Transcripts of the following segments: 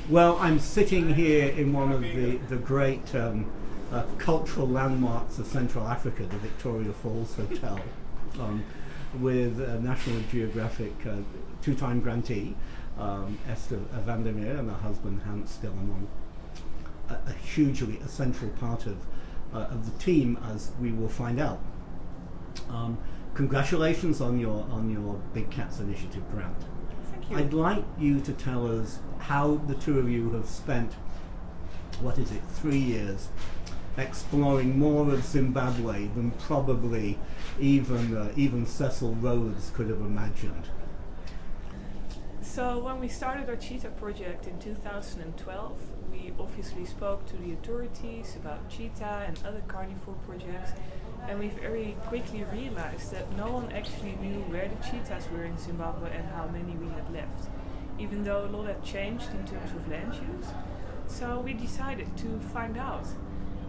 Well, I'm sitting here in one of the great cultural landmarks of Central Africa, the Victoria Falls Hotel, with National Geographic two-time grantee, Esther vanderMeer, and her husband Hans still among a hugely essential part of the team, as we will find out. Congratulations on your Big Cats Initiative grant. Thank you. I'd like you to tell us how the two of you have spent, 3 years, exploring more of Zimbabwe than probably even Cecil Rhodes could have imagined. So when we started our cheetah project in 2012, we obviously spoke to the authorities about cheetah and other carnivore projects, and we very quickly realized that no one actually knew where the cheetahs were in Zimbabwe and how many we had left, even though a lot had changed in terms of land use. So we decided to find out,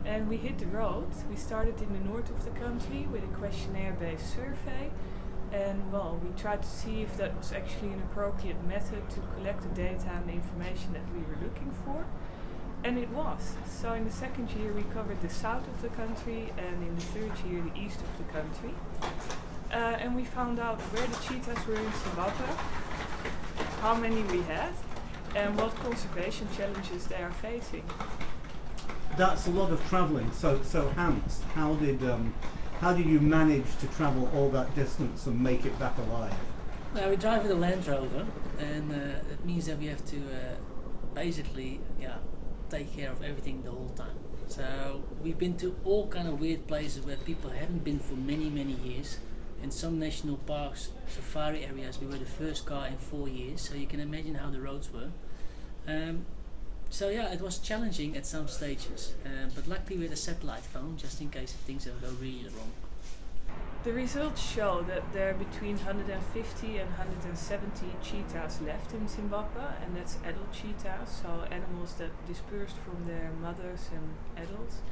and we hit the road. We started in the north of the country with a questionnaire-based survey, and well, we tried to see if that was actually an appropriate method to collect the data and the information that we were looking for. And it was. So in the second year we covered the south of the country, and in the third year the east of the country. And we found out where the cheetahs were in Zimbabwe, how many we had, and what conservation challenges they are facing. That's a lot of travelling. So Hans, how did you manage to travel all that distance and make it back alive? Well, we drive with a Land Rover, and it means that we have to basically take care of everything the whole time. So we've been to all kind of weird places where people haven't been for many years. In some national parks, safari areas, we were the first car in 4 years, so you can imagine how the roads were. So yeah, it was challenging at some stages, but luckily we had a satellite phone just in case things go really wrong. The results show that there are between 150 and 170 cheetahs left in Zimbabwe, and that's adult cheetahs, so animals that dispersed from their mothers and adults.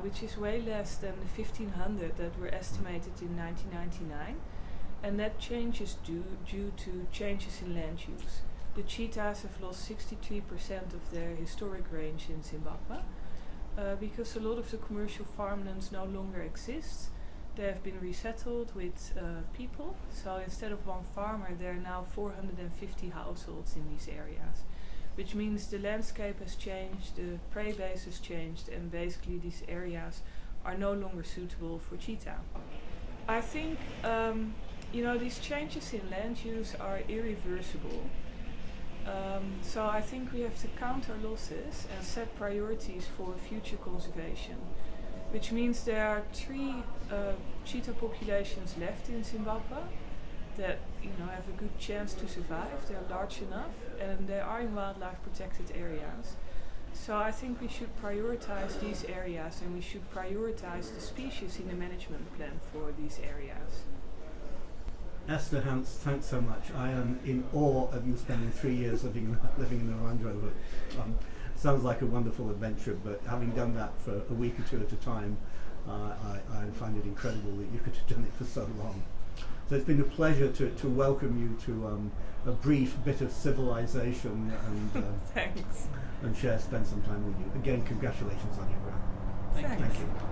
Which is way less than the 1,500 that were estimated in 1999, and that change is due to changes in land use. The cheetahs have lost 63% of their historic range in Zimbabwe because a lot of the commercial farmlands no longer exist. They have been resettled with people, so instead of one farmer there are now 450 households in these areas, which means the landscape has changed, the prey base has changed, and basically these areas are no longer suitable for cheetah. I think these changes in land use are irreversible. So I think we have to counter losses and set priorities for future conservation, which means there are 3 cheetah populations left in Zimbabwe that have a good chance to survive. They're large enough and they are in wildlife protected areas. So I think we should prioritize these areas, and we should prioritize the species in the management plan for these areas. Esther, Hans, thanks so much. I am in awe of you spending 3 years living in a Land Rover. Sounds like a wonderful adventure, but having done that for a week or 2 at a time, I find it incredible that you could have done it for so long. So it's been a pleasure to welcome you to a brief bit of civilization and Thanks. And spend some time with you. Again, congratulations on your grant. Thank you. Thank you.